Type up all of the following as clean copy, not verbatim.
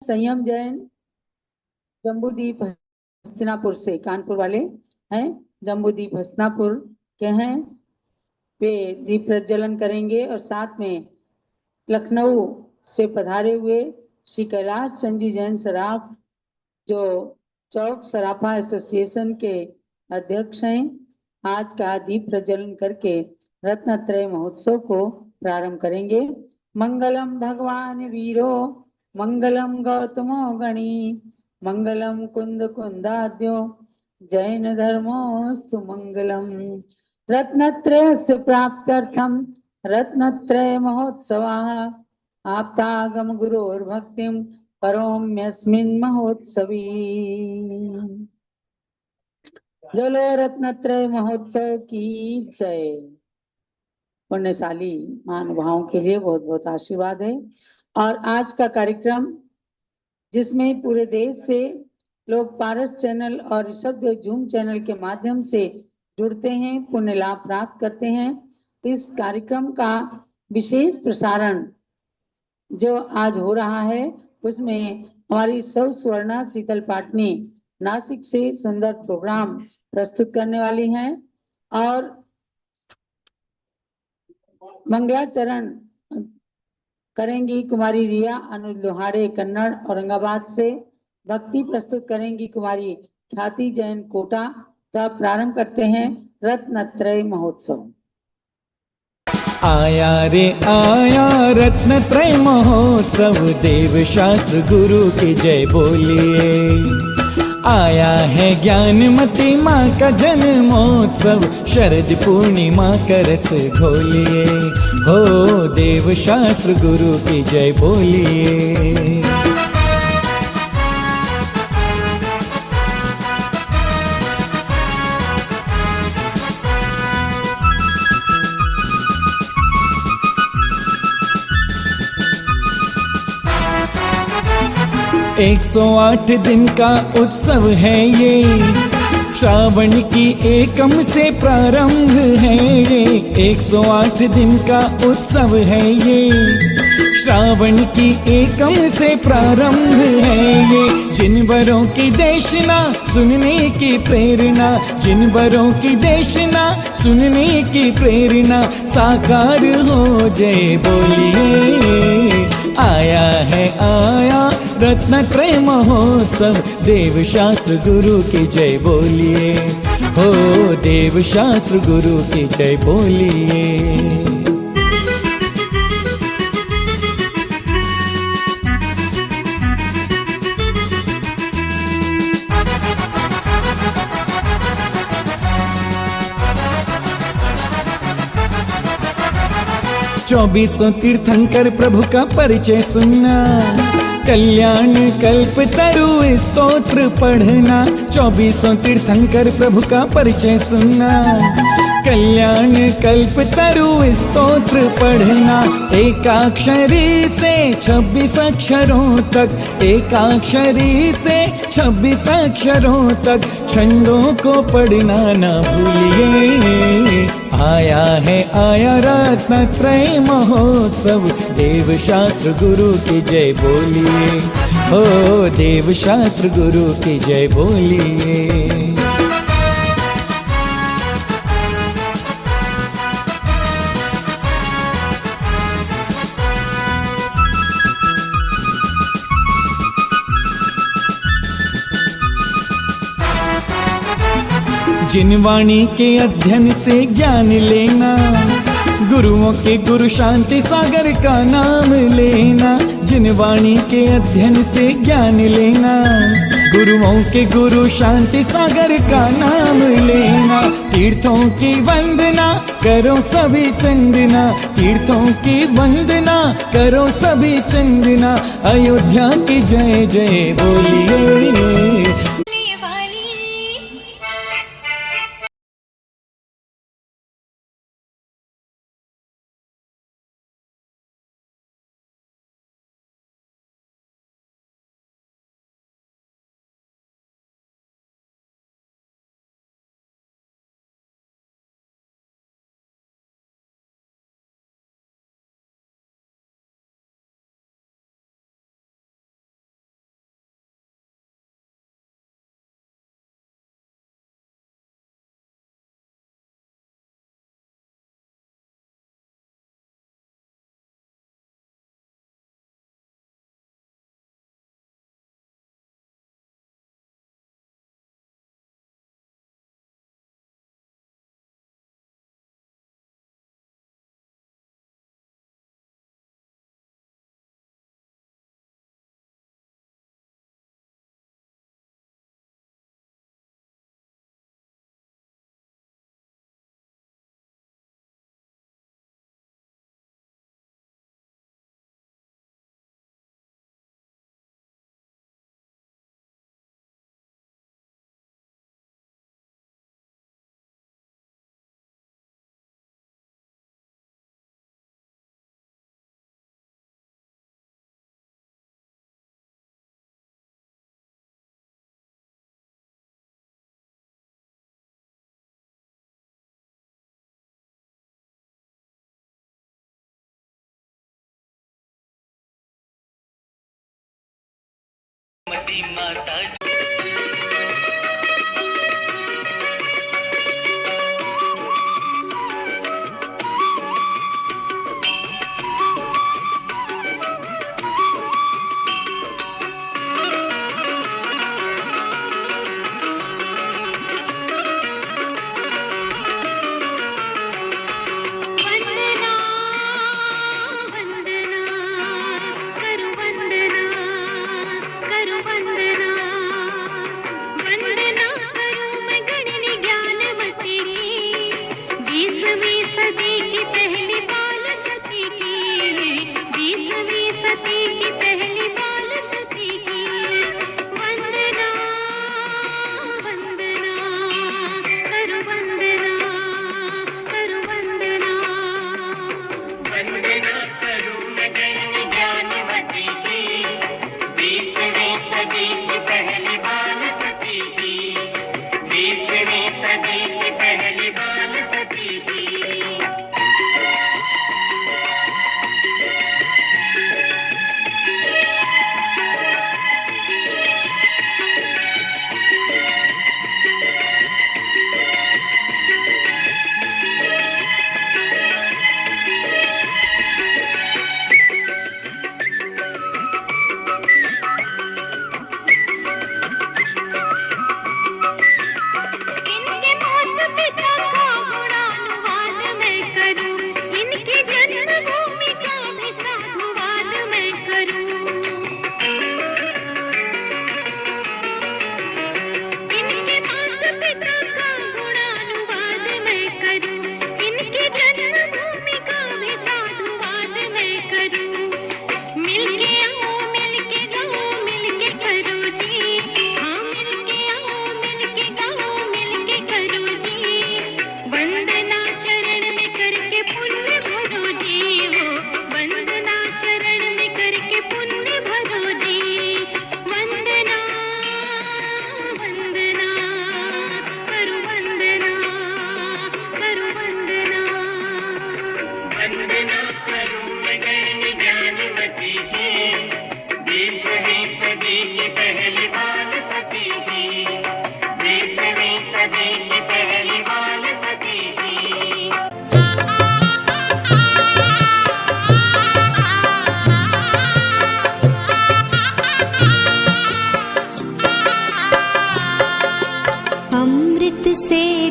संयम जैन जम्बूदीप हस्तिनापुर से, कानपुर वाले हैं, जम्बूदीप हस्तिनापुर के हैं। वे दीप प्रज्वलन करेंगे और साथ में लखनऊ से पधारे हुए श्री कैलाश चंद जी जैन सराफ, जो चौक सराफा एसोसिएशन के अध्यक्ष हैं, आज का दीप प्रज्वलन करके रत्नत्रय महोत्सव को प्रारंभ करेंगे। मंगलम भगवान वीरो मंगलम गौतमो गणी मंगलम कुंद कुंदाद्यो जैन धर्मोस्तु मंगलम। रत्नत्रयस्य प्राप्त्यर्थम रत्नत्रय महोत्सवः आप्तागम गुरोर्भक्तिम करोम्यस्मिन् महोत्सवी। जलो रत्नत्रय महोत्सव की जय। पुण्यशाली महानुभावों के लिए बहुत बहुत आशीर्वाद है। और आज का कार्यक्रम, जिसमें पूरे देश से लोग पारस चैनल और ऋषभ जूम चैनल के माध्यम से जुड़ते हैं, पुण्य लाभ प्राप्त करते हैं। इस कार्यक्रम का विशेष प्रसारण जो आज हो रहा है, उसमें हमारी सौ स्वर्णा शीतल पाटनी नासिक से सुंदर प्रोग्राम प्रस्तुत करने वाली हैं। और मंगलाचरण करेंगी कुमारी रिया अनुज लोहाड़े कन्नड़ औरंगाबाद से। भक्ति प्रस्तुत करेंगी कुमारी ख्याति जैन कोटा। तो आप प्रारंभ करते हैं रत्नत्रय महोत्सव। आया रे आया रत्नत्रय महोत्सव, देव शास्त्र गुरु की जय बोलिए। आया है ज्ञानमती माँ का जन्मोत्सव, शरद पूर्णिमा का रस घोलिए। हो देव शास्त्र गुरु की जय बोलिए। 108 दिन का उत्सव है ये, श्रावण की एकम से प्रारंभ है ये। 108 दिन का उत्सव है ये, श्रावण की एकम से प्रारंभ है ये। जिन वरों की देशना सुनने की प्रेरणा, जिन वरों की देशना सुनने की प्रेरणा, साकार हो जय बोलिए। आया है आया रत्नत्रय महोत्सव, देव शास्त्र गुरु की जय बोलिए। हो देव शास्त्र गुरु की जय बोलिए। 24 तीर्थंकर प्रभु का परिचय सुनना, कल्याण कल्प तरु स्तोत्र पढ़ना। 24 तीर्थंकर प्रभु का परिचय सुनना, कल्याण कल्प तरु स्तोत्र पढ़ना। एकाक्षरी से 26 अक्षरों तक, एकाक्षरी से 26 अक्षरों तक छंदों को पढ़ना न भूलिए। आया है आया रत्नत्रय महोत्सव, देव शास्त्र गुरु की जय बोलिए। हो देव शास्त्र गुरु की जय बोलिए। जिन वाणी के अध्ययन से ज्ञान लेना, गुरुओं के गुरु शांति सागर का नाम लेना। जिन वाणी के अध्ययन से ज्ञान लेना, गुरुओं के गुरु शांति सागर का नाम लेना। तीर्थों की वंदना करो सभी चंदना, तीर्थों की वंदना करो सभी चंदना। अयोध्या की जय जय बोलिए। मती माता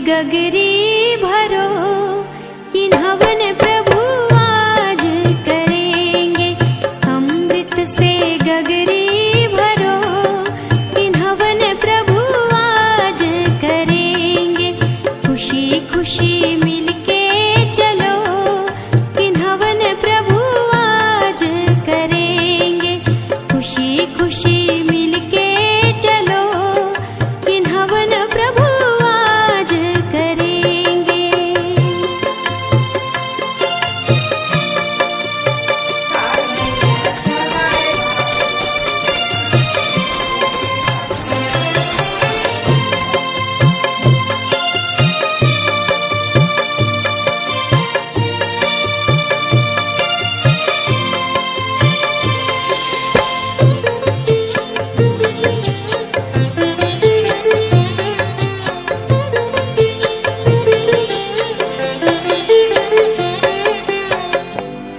गगरी भरो किन्हवन प्रभु आज करेंगे। अमृत से गगरी भरो किन्हवन प्रभु आज करेंगे। खुशी खुशी मिलके चलो किन्हवन प्रभु आज करेंगे। खुशी खुशी मिलके चलो किन्हवन प्रभु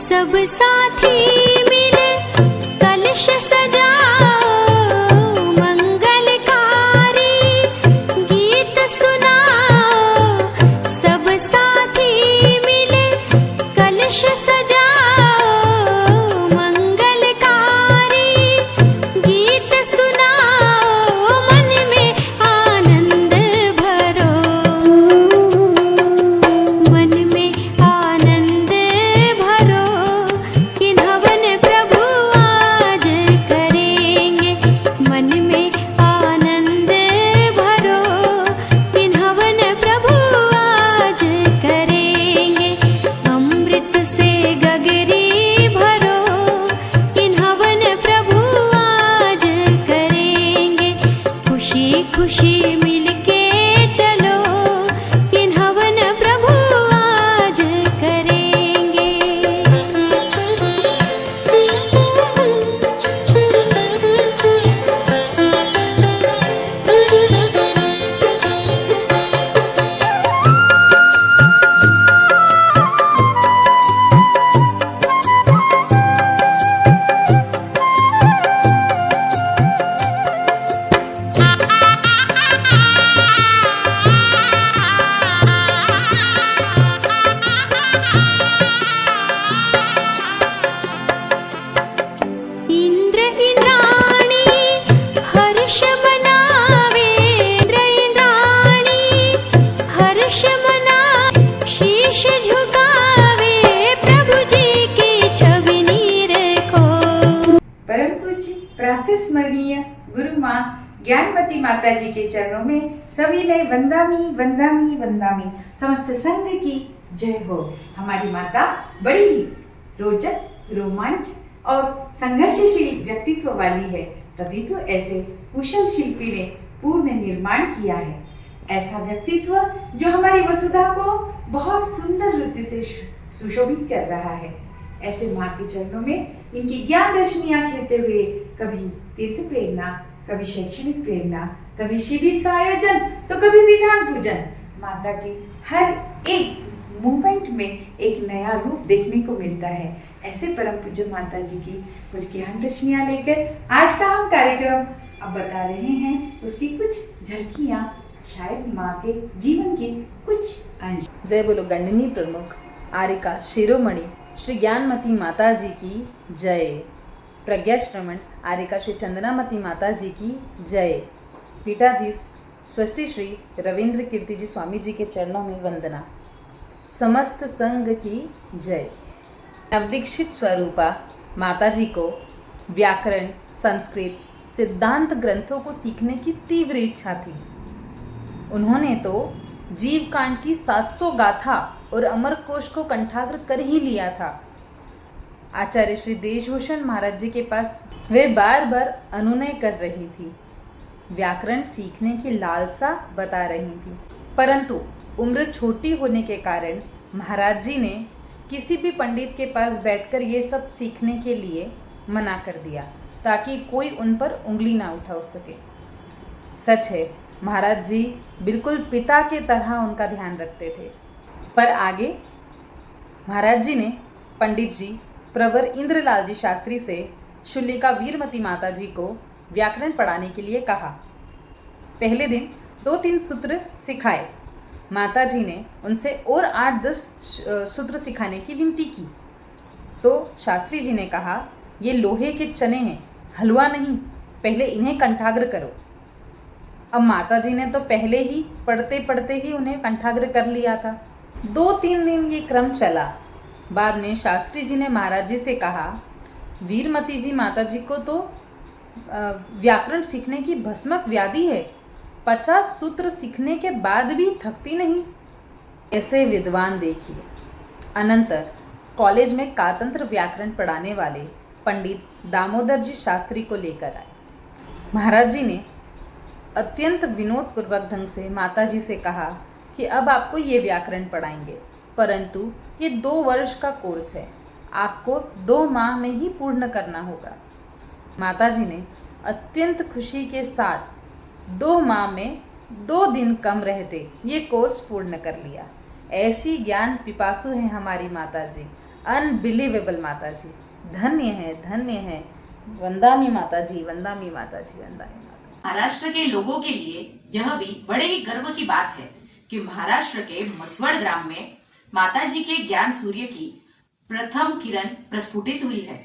सब साथी मिल कलश सजाओ, मंगलकारी गीत सुनाओ। सब साथी मिल कलश सजाओ, मंगलकारी गीत सुनाओ। मन में आनंद भरो, मन में आनंद भरो। किन्हवन प्रभु आज करेंगे, मन में आनंद भरो। किन्हवन प्रभु आज करेंगे। अमृत से गगरी भरो, किन्हवन प्रभु आज करेंगे। खुशी खुशी मिलके चलो, किन्हवन प्रभु आज करेंगे। गुरु माँ ज्ञानवती माता जी के चरणों में सभी ने वंदामी वंदामी वंदामी। समस्त संघ की जय हो। हमारी माता बड़ी ही रोचक, रोमांच और संघर्षशील व्यक्तित्व वाली है, तभी तो ऐसे कुशल शिल्पी ने पूर्ण निर्माण किया है। ऐसा व्यक्तित्व जो हमारी वसुधा को बहुत सुंदर रीति से सुशोभित कर रहा है। ऐसे माँ के चरणों में इनकी ज्ञान रश्मियां खिलते हुए कभी तीर्थ प्रेरणा, कभी शैक्षणिक प्रेरणा, कभी शिविर का आयोजन, तो कभी विधान पूजन। माता की हर एक मूवमेंट में एक नया रूप देखने को मिलता है। ऐसे परम पूज्य माता जी की कुछ ज्ञान रश्मियां लेकर आज का हम कार्यक्रम अब बता रहे हैं, उसकी कुछ झलकियां, शायद माँ के जीवन के कुछ अंश। जय बोलो गणनी प्रमुख आरिका शिरोमणि श्री ज्ञानमती माता जी की जय। प्रज्ञा श्रमण आरिका श्री चंदनामती माता जी की जय। पीठाधीश स्वस्ति श्री रविंद्र कीर्ति जी स्वामी जी के चरणों में वंदना। समस्त संघ की जय। नवदीक्षित स्वरूपा माता जी को व्याकरण, संस्कृत, सिद्धांत ग्रंथों को सीखने की तीव्र इच्छा थी। उन्होंने तो जीव कांड की 700 गाथा और अमर कोश को कंठाग्र कर ही लिया था। आचार्य श्री देशभूषण महाराज जी के पास वे बार बार अनुनय कर रही थी, व्याकरण सीखने की लालसा बता रही थी, परंतु उम्र छोटी होने के कारण महाराज जी ने किसी भी पंडित के पास बैठकर ये सब सीखने के लिए मना कर दिया, ताकि कोई उन पर उंगली ना उठा सके। सच है, महाराज जी बिल्कुल पिता के तरह उनका ध्यान रखते थे। पर आगे महाराज जी ने पंडित जी प्रवर इंद्रलाल जी शास्त्री से शुल्लिका वीरमती माता जी को व्याकरण पढ़ाने के लिए कहा। पहले दिन 2-3 सूत्र सिखाए। माता जी ने उनसे और 8-10 सूत्र सिखाने की विनती की, तो शास्त्री जी ने कहा, ये लोहे के चने हैं, हलवा नहीं, पहले इन्हें कंठाग्र करो। अब माता जी ने तो पहले ही पढ़ते पढ़ते ही उन्हें कंठाग्र कर लिया था। 2-3 दिन ये क्रम चला। बाद में शास्त्री जी ने महाराज जी से कहा, वीरमती जी माता जी को तो व्याकरण सीखने की भस्मक व्याधि है, 50 सूत्र सीखने के बाद भी थकती नहीं। ऐसे विद्वान देखिए। अनंतर कॉलेज में कातंत्र व्याकरण पढ़ाने वाले पंडित दामोदर जी शास्त्री को लेकर आए। महाराज जी ने अत्यंत विनोदपूर्वक ढंग से माता जी से कहा कि अब आपको ये व्याकरण पढ़ाएंगे, परंतु ये 2 वर्ष का कोर्स है, आपको 2 माह में ही पूर्ण करना होगा। माता जी ने अत्यंत खुशी के साथ 2 माह में 2 दिन कम रहते ये कोर्स पूर्ण कर लिया। ऐसी ज्ञान पिपासु है हमारी माता जी, अनबिलीवेबल माता जी, धन्य है, धन्य है। वंदामी माता जी, वंदामी माता जी, वंदामी माता। महाराष्ट्र के लोगों के लिए यह भी बड़े ही गर्व की बात है कि महाराष्ट्र के मसवड़ ग्राम में माता जी के ज्ञान सूर्य की प्रथम किरण प्रस्फुटित हुई है।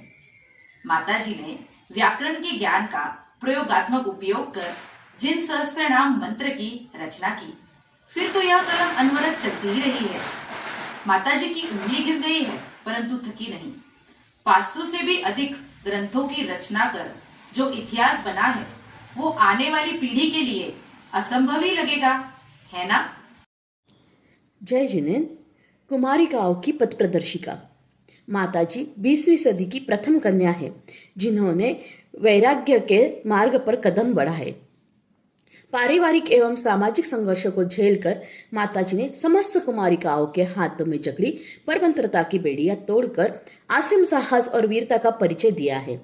माता जी ने व्याकरण के ज्ञान का प्रयोगात्मक उपयोग कर जिन सहस्त्रनाम मंत्र की रचना की, फिर तो यह कलम अनवरत चलती ही रही है। माता जी की उंगली घिस गई है, परंतु थकी नहीं। 500 से भी अधिक ग्रंथों की रचना कर जो इतिहास बना है, वो आने वाली पीढ़ी के लिए असंभव ही लगेगा, है ना? जय जिनेन्द्र। कुमारिकाओं की पथ प्रदर्शिका माताजी 20वीं सदी की प्रथम कन्या है, जिन्होंने वैराग्य के मार्ग पर कदम बढ़ाए। पारिवारिक एवं सामाजिक संघर्षों को झेलकर माताजी ने समस्त कुमारिकाओं के हाथों में जकड़ी परतंत्रता की बेड़ियां तोड़कर आसिम साहस और वीरता का परिचय दिया है।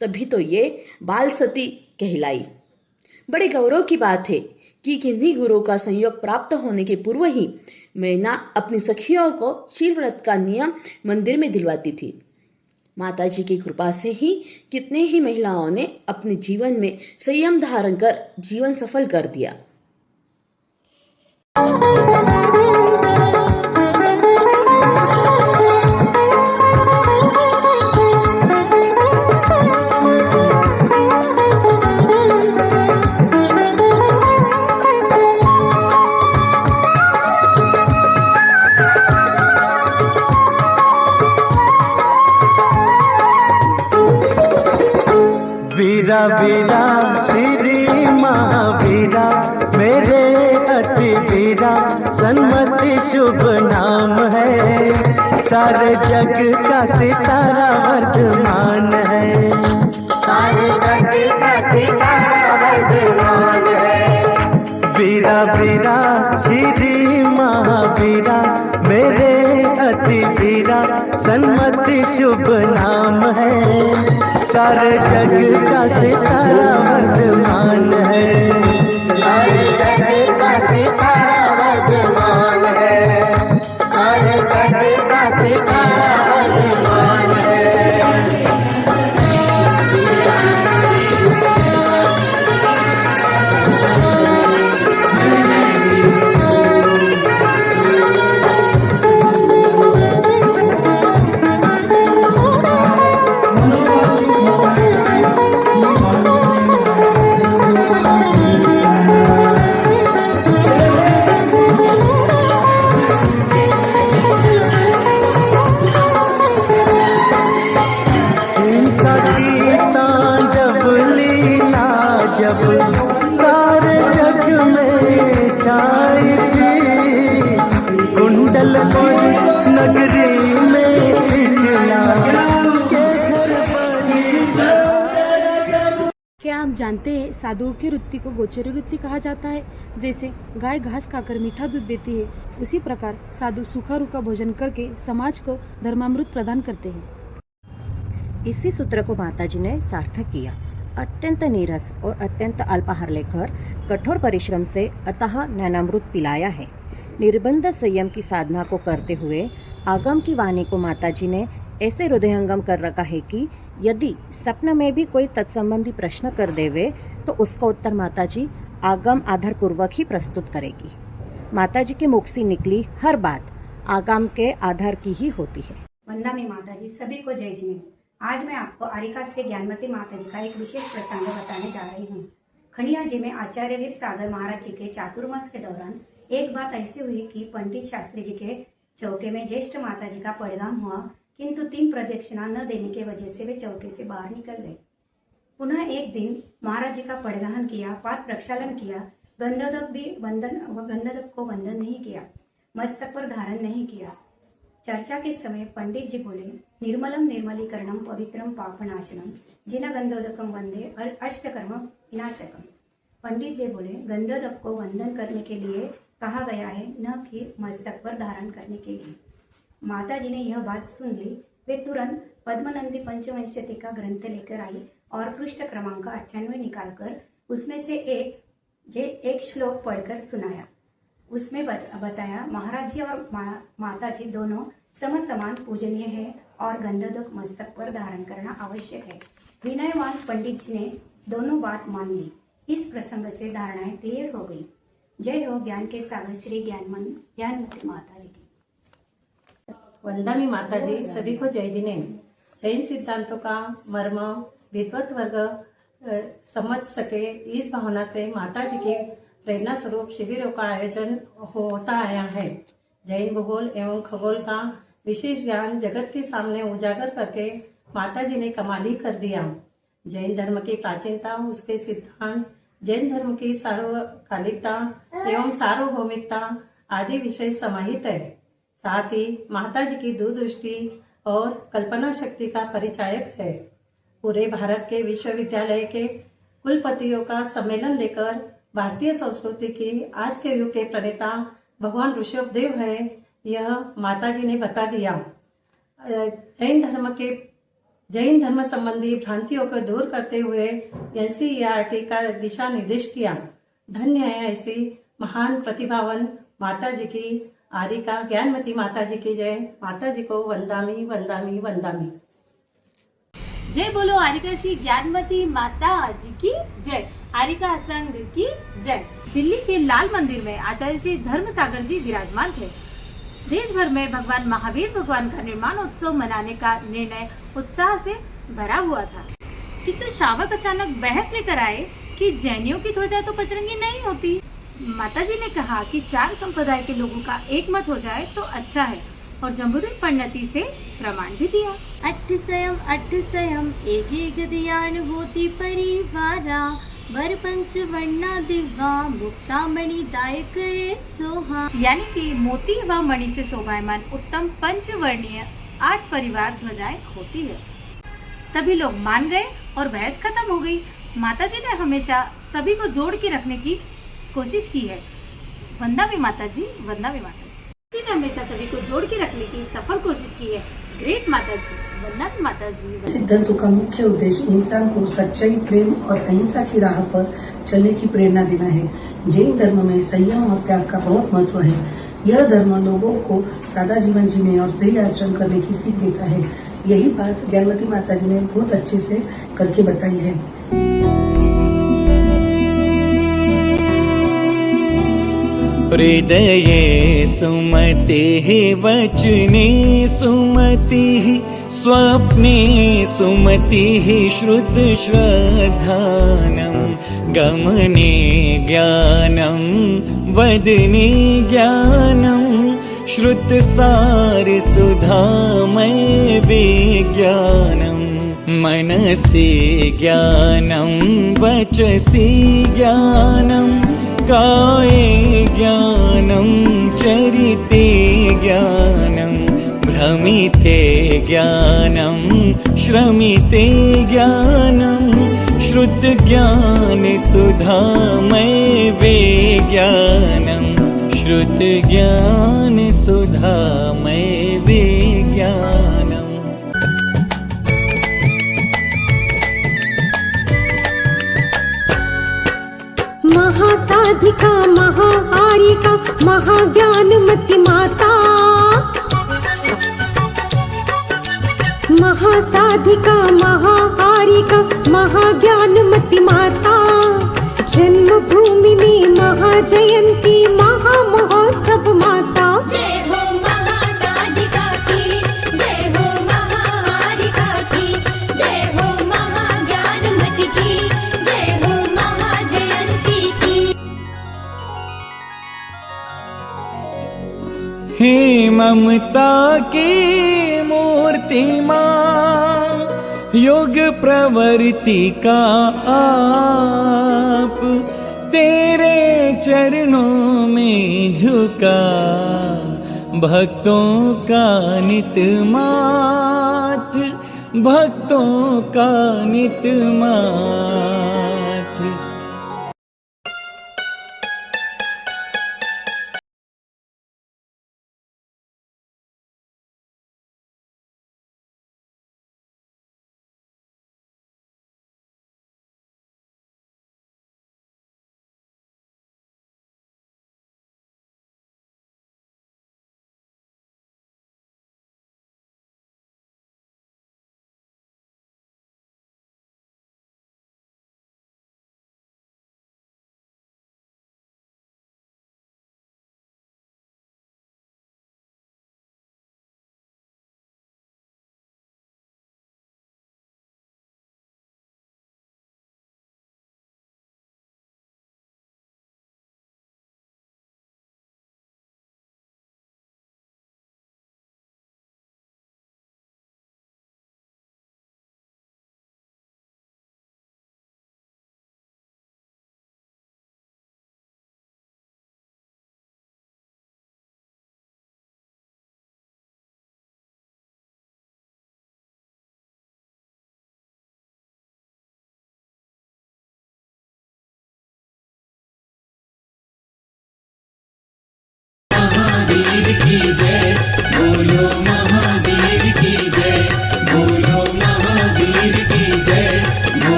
तभी तो ये बाल सती कहलाई। बड़े गौरव की बात है कि किन्हीं गुरुओं का संयोग प्राप्त होने के पूर्व ही मैना अपनी सखियों को शील व्रत का नियम मंदिर में दिलवाती थी। माताजी की कृपा से ही कितने ही महिलाओं ने अपने जीवन में संयम धारण कर जीवन सफल कर दिया। वीरा वीरा श्री महावीरा मेरे अति वीरा सन्मति शुभ नाम है, सारे जग का सितारा वर्धमान है, सारे जग का सितारा वर्धमान है। वीरा वीरा श्री महावीरा मेरे अति वीरा सन्मति शुभ नाम है, सारे जग का सितारा वर्धमान है, सारे जग का सितारा वर्धमान है, सारे जग का सितारा वर्धमान है। जब सारे जग में छाई थी, कुंडलपुर नगरी में कृष्णा के घर पर। क्या आप जानते हैं साधुओं की वृत्ति को गोचरी वृत्ति कहा जाता है। जैसे गाय घास खाकर मीठा दूध देती है, उसी प्रकार साधु सूखा रूखा भोजन करके समाज को धर्मामृत प्रदान करते हैं। इसी सूत्र को माताजी ने सार्थक किया। अत्यंत नीरस और अत्यंत अल्पाहार लेकर कठोर परिश्रम से अतः ज्ञानामृत पिलाया है। निर्बंध संयम की साधना को करते हुए आगम की वाणी को माताजी ने ऐसे हृदयंगम कर रखा है कि यदि सपने में भी कोई तत्संबंधी प्रश्न कर देवे तो उसका उत्तर माताजी आगम आधार पूर्वक ही प्रस्तुत करेगी। माताजी के मुख से निकली हर बात आगम के आधार की ही होती है। वंदा में माताजी सभी को जय जिनेन्द्र। आज मैं आपको आरिका श्री ज्ञानमती माताजी का एक विशेष प्रसंग बताने जा रही हूँ। खंडिया जी में आचार्य वीर सागर महाराज जी के चातुर्मास के दौरान एक बात ऐसी हुई कि पंडित शास्त्री जी के चौके में ज्येष्ठ माताजी का पड़गाम हुआ, किंतु 3 प्रदक्षिणा न देने की वजह से वे चौके से बाहर निकल गए। पुनः एक दिन महाराज जी का पड़गाहन किया, पाद प्रक्षालन किया, गंधोदक को वंदन नहीं किया, मस्तक पर धारण नहीं किया। चर्चा के समय पंडित जी बोले, निर्मलम निर्मलीकरणम पवित्रम पापनाशनम जिन गंधोदकम वंदे अष्टकर्म विनाशकम। पंडित जी बोले, गंधोदक को वंदन करने के लिए कहा गया है, न कि मस्तक पर धारण करने के लिए। माता जी ने यह बात सुन ली। वे तुरंत पद्मनंदी पंचवंशति का ग्रंथ लेकर आई और पृष्ठ क्रमांक 98 निकालकर उसमें से एक श्लोक पढ़कर सुनाया। उसमें बताया, महाराज जी और माता जी दोनों समान पूजनीय है और गंधोदक मस्तक पर धारण करना आवश्यक है। विनयवान पंडित जी ने दोनों बात मान ली। इस प्रसंग से धारणाएं क्लियर हो गई। जय हो ज्ञान के सागर श्री ज्ञानमती माता जी की। वंदामी माता जी सभी को जय जिनेन्द्र। जैन सिद्धांतों का मर्म विद्वत वर्ग समझ सके, इस भावना से माता जी के प्रेरणा स्वरूप शिविरों का आयोजन होता आया है। जैन भूगोल एवं खगोल का विशेष ज्ञान जगत के सामने उजागर करके माता जी ने कमाल ही कर दिया। जैन धर्म की प्राचीनता, उसके सिद्धांत, जैन धर्म की सार्वकालिकता एवं सार्वभौमिकता आदि विषय समाहित है। साथ ही माता जी की दूरदृष्टि और कल्पना शक्ति का परिचायक है। पूरे भारत के विश्वविद्यालय के कुलपतियों का सम्मेलन लेकर भारतीय संस्कृति की आज के युग के प्रणेता भगवान ऋषभदेव है, यह माता जी ने बता दिया। जैन धर्म संबंधी भ्रांतियों को दूर करते हुए NCERT का दिशा निर्देश किया। धन्य है ऐसी महान प्रतिभावान माता जी की। आरिका ज्ञानमती माता जी की जय। माता जी को वंदामी वंदामी वंदामी। जय बोलो आरिका श्री ज्ञानमती माता जी की जय। आरिका संघ की जय। दिल्ली के लाल मंदिर में आचार्य श्री धर्म सागर जी विराजमान थे। देश भर में भगवान महावीर भगवान का निर्माण उत्सव मनाने का निर्णय उत्साह से भरा हुआ था, किंतु श्रावक अचानक बहस लेकर आए कि जैनियों की ध्वजा तो पचरंगी नहीं होती। माताजी ने कहा कि 4 संप्रदाय के लोगों का एक मत हो जाए तो अच्छा है, और जम्बूद्वीप परिणति से प्रमाण भी दिया। अट्ठसयम एक दियानुभूति परिवारा वर पंचवर्णा दिव्या मुक्तामणि दायक सोहा। यानी कि मोती व मणि से शोभायमान उत्तम पंचवर्णीय 8 परिवार ध्वजाएं होती है। सभी लोग मान गए और बहस खत्म हो गई। माताजी ने हमेशा सभी को जोड़ के रखने की कोशिश की है। वंदा भी माताजी, वंदा भी माताजी। जी ने हमेशा सभी को जोड़ के रखने की सफल कोशिश की है। ग्रेट माताजी, वंदा भी माताजी। सिद्धांतों का मुख्य उद्देश्य इंसान को सच्चाई, प्रेम और अहिंसा की राह पर चलने की प्रेरणा देना है। जैन धर्म में संयम और त्याग का बहुत महत्व है। यह धर्म लोगों को सादा जीवन जीने और सही आचरण करने की सीख देता है। यही बात ज्ञानवती माताजी ने बहुत अच्छे से करके बताई है। हृदये सुमतिः वचने सुमतिः स्वप्ने सुमतिः श्रुतश्रद्धानं गमने ज्ञानं वदने ज्ञानं श्रुतसारसुधामय विज्ञानं मनसि ज्ञानं वचसि ज्ञानं काये ज्ञानं चरिते ज्ञानं भ्रमिते ज्ञानं श्रमिते ज्ञानं श्रुतज्ञानसुधामय विज्ञानं श्रुतज्ञानसुधामय विज्ञानम्। महासाधिका महाहारिका महाज्ञानमती माता। महासाधिका महाहारिका महाज्ञानमती माता। जन्मभूमि में महाजयंती महामहोत्सव माता। जय हो महासाधिका की, जय हो महाहारिका की, जय हो महाज्ञानमती की, जय हो महाजयंती की। हे ममता की मूर्ति माँ, योग प्रवृत्ति का आप, तेरे चरणों में झुका भक्तों का नित मात, भक्तों का नित मात।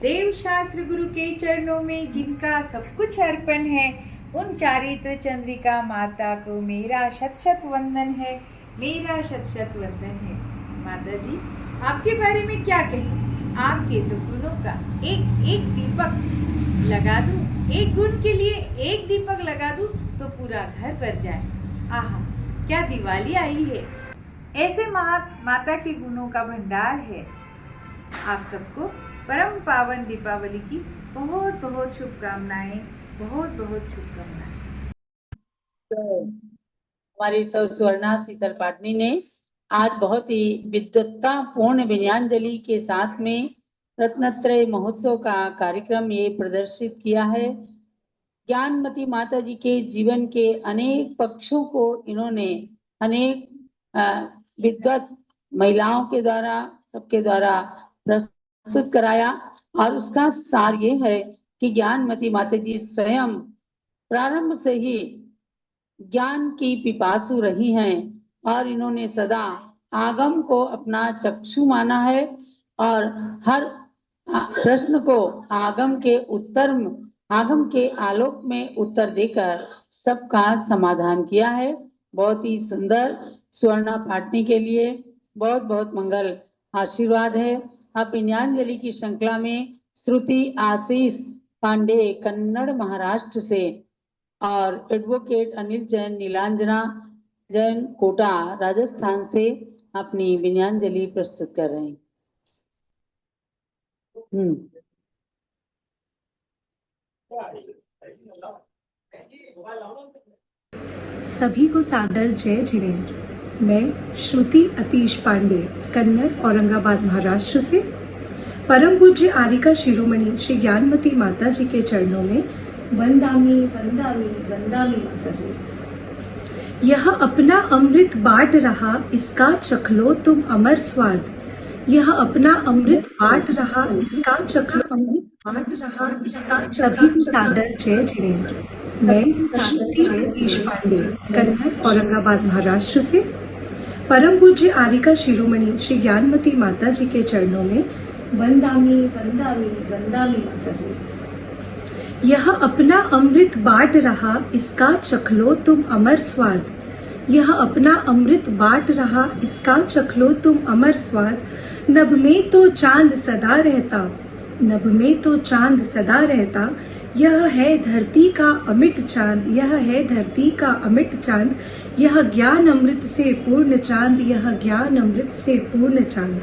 देव शास्त्र गुरु के चरणों में जिनका सब कुछ अर्पण है, उन चारित्र चंद्रिका माता को मेरा शत शत वंदन है। मेरा शत शत वंदन है। माता जी, आपके बारे में क्या कहें? आपके तो गुणों का एक एक दीपक लगा दूं, एक गुण के लिए एक दीपक लगा दूं तो पूरा घर भर जाए। आहा, क्या दिवाली आई है। ऐसे माता के गुणों का भंडार है। आप सबको परम पावन दीपावली की बहुत बहुत शुभकामनाएं, बहुत बहुत शुभकामनाएं। हमारी सौ स्वर्णा शीतल पाटनी ने आज बहुत ही विद्वत्ता पूर्ण विनयांजलि के साथ में रत्नत्रय महोत्सव का कार्यक्रम ये प्रदर्शित किया है। ज्ञानमती माता जी के जीवन के अनेक पक्षों को इन्होंने अनेक विद्वत महिलाओं के द्वारा, सबके द्वारा प्रस्तुत कराया। और उसका सार ये है कि ज्ञानमती माता जी स्वयं प्रारंभ से ही ज्ञान की पिपासु रही हैं और इन्होंने सदा आगम को अपना चक्षु माना है और हर प्रश्न को आगम के आलोक में उत्तर देकर सबका समाधान किया है। बहुत ही सुंदर स्वर्णा पाटनी के लिए बहुत बहुत मंगल आशीर्वाद है। अब विनयांजलि की श्रृंखला में श्रुति आशीष पांडे कन्नड़ महाराष्ट्र से और एडवोकेट अनिल जैन नीलांजना जैन कोटा राजस्थान से अपनी विनयांजलि प्रस्तुत कर रहे हैं। सभी को सादर जय जिनेन्द्र। मैं श्रुति अतीश पांडे कन्नड़ औरंगाबाद महाराष्ट्र से परम पूज्य आरिका शिरोमणि श्री ज्ञानमती माता जी के चरणों में वंदामी वंदामी वंदामी माता जी। यह अपना अमृत बांट रहा, इसका चख लो तुम अमर स्वाद। यह अपना अमृत बांट रहा, इसका चख लो अमृत बांट रहा, इसका सभी को सादर जय जिनेन्द्र। मैं श्रुति अतीश पांडे कन्नड़ औरंगाबाद महाराष्ट्र से परम पूज्य आरिका शिरोमणि श्री ज्ञानमती माता जी के चरणों में वंदामी वंदामी वंदामी माता जी। यह अपना अमृत बांट रहा, इसका चख लो तुम अमर स्वाद। यह अपना अमृत बांट रहा, इसका चख लो तुम अमर स्वाद। नभ में तो चांद सदा रहता, नभ में तो चांद सदा रहता। यह है धरती का अमिट चांद, यह है धरती का अमिट चांद। यह ज्ञान अमृत से पूर्ण चांद, यह ज्ञान अमृत से पूर्ण चांद।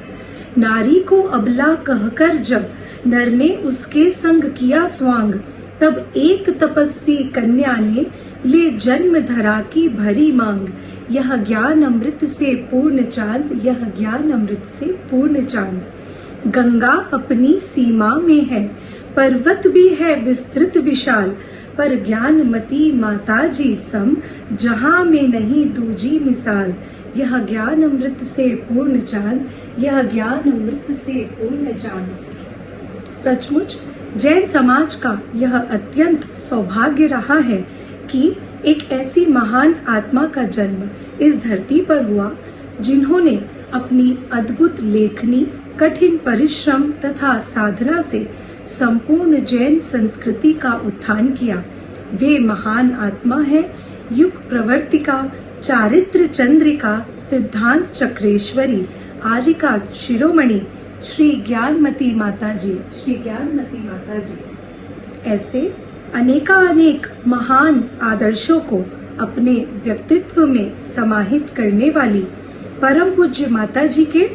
नारी को अबला कहकर जब नर ने उसके संग किया स्वांग, तब एक तपस्वी कन्या ने ले जन्म धरा की भरी मांग। यह ज्ञान अमृत से पूर्ण चांद, यह ज्ञान अमृत से पूर्ण चांद। गंगा अपनी सीमा में है, पर्वत भी है विस्तृत विशाल, पर ज्ञानमती माता जी सम जहां में नहीं दूजी मिसाल। यह ज्ञान अमृत से पूर्ण चांद, यह ज्ञान अमृत से पूर्ण चांद। सचमुच जैन समाज का यह अत्यंत सौभाग्य रहा है कि एक ऐसी महान आत्मा का जन्म इस धरती पर हुआ, जिन्होंने अपनी अद्भुत लेखनी, कठिन परिश्रम तथा साधना से संपूर्ण जैन संस्कृति का उत्थान किया। वे महान आत्मा है युग प्रवर्तिका, चारित्र चंद्रिका, सिद्धांत चक्रेश्वरी, आरिका शिरोमणि श्री ज्ञानमती माता जी, श्री ज्ञानमती माता जी। ऐसे अनेकानेक महान आदर्शों को अपने व्यक्तित्व में समाहित करने वाली परम पूज्य माता जी के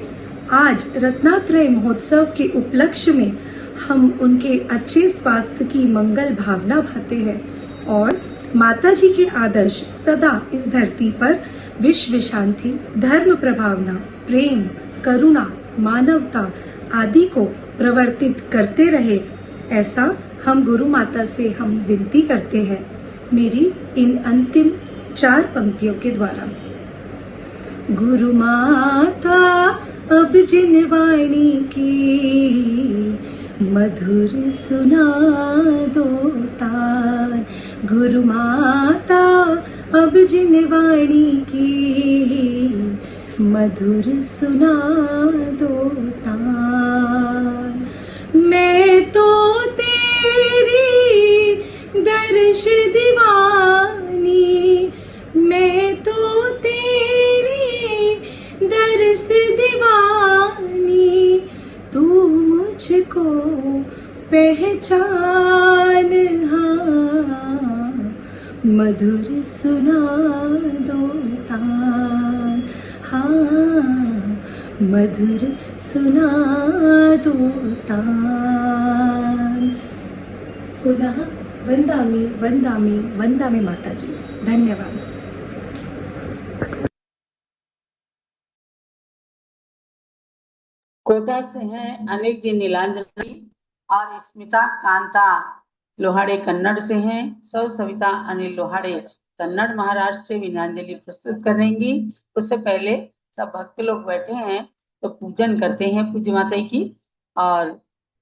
आज रत्नात्रय महोत्सव के उपलक्ष्य में हम उनके अच्छे स्वास्थ्य की मंगल भावना भाते हैं और माता जी के आदर्श सदा इस धरती पर विश्व शांति, धर्म प्रभावना, प्रेम, करुणा, मानवता आदि को प्रवर्तित करते रहे, ऐसा हम गुरु माता से हम विनती करते हैं मेरी इन अंतिम 4 पंक्तियों के द्वारा। गुरु माता अब जिन वाणी की मधुर सुना दो तान। गुरु माता अब जिन वाणी की मधुर सुना दो तान। मैं तो तेरी दर्श दीवानी, मैं तो तेरी पहचान, हाँ मधुर सुना दो तान, हाँ मधुर सुना दो तान। पुनः वंदामि वंदामि वंदामि माताजी। धन्यवाद। कोटा से हैं अनेक जी नीलांजनी और स्मिता कांता लोहाड़े कन्नड़ से हैं। सविता अनिल लोहाड़े कन्नड़ महाराष्ट्र से वीणांजलि प्रस्तुत करेंगी। उससे पहले सब भक्त लोग बैठे हैं तो पूजन करते हैं पूज्य माता की। और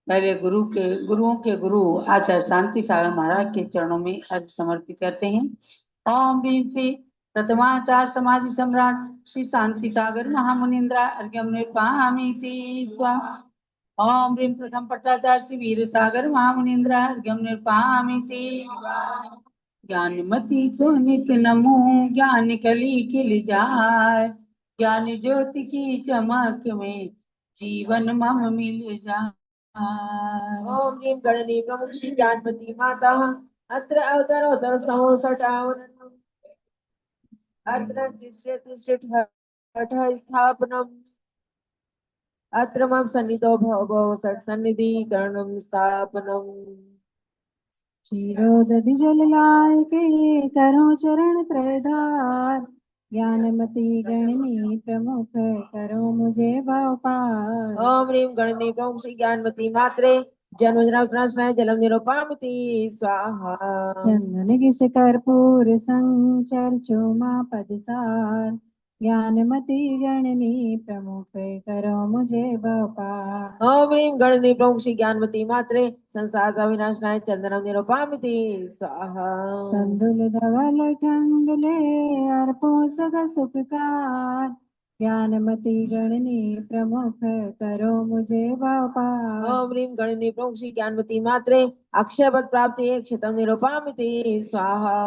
पहले गुरुओं के गुरु आचार्य शांति सागर महाराज के चरणों में अर्घ्य समर्पित करते हैं। ओम ह्रीं श्री प्रथमाचार्य समाधि सम्राट श्री शांति सागर महामुनिंद्रा अर्घ्यम निर्पामीति स्वाहा। ओम ह्रीं प्रथम पट्टाचार्य श्री वीर सागर महामुनिंद्रा अर्घ्यम निर्पामीति। ज्ञानमती तो नित नमो ज्ञान कली खिल जाए, ज्ञान ज्योति की चमक में जीवन मम मिल जाए। ओम ह्रीं गणनी प्रमुख श्री ज्ञानमती माता अत्र अवतरोत्तर समोसटावनम् अत्र तिष्ठति स्थापनम् अत्र मम सन्निधो भवो सत्सन्निधि करणं स्थापनम्। क्षीरोदधि जल लाय के करो चरण त्रयधार, ज्ञानमती गणनी प्रमुख करो मुझे भव पार। ओम ह्रीं गणनी प्रमुख श्री ज्ञानमती मात्रे जन्मजन्माश्रय जलम निरूपामिति स्वाहा। चंदन घिस कर्पूर संचर्चो मा पदसार, ज्ञानमती गणनी प्रमुख करो मुझे भव पार। ओम ह्रीं गणनी प्रमुख श्री ज्ञानमती मात्रे संसार का विनाशनाय चंदनम निरूपामिति स्वाहा। कंदुल धवल ठंगले अर्पो सदा सुखकार, ज्ञानमती गणनी प्रमुख करो मुझे भव पार। ओम ह्रीं गणनी प्रमुख श्री ज्ञानमती मात्रे अक्षय पद प्राप्ति क्षतम निरूपामिति स्वाहा।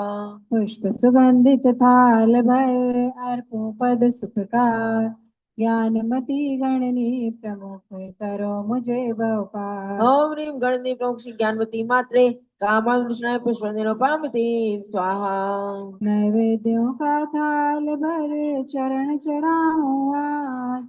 पुष्प सुगंधित थाल भर अर्पो पद सुखकार, ज्ञानमती गणनी प्रमुख करो मुझे भव पार। ओम ह्रीं गणनी प्रमुख श्री ज्ञानमती मात्रे कामानुष्णाय पुष्प निरूपामिति स्वाहा। नैवेद्यों का थाल भर चरण चढ़ाऊं आज,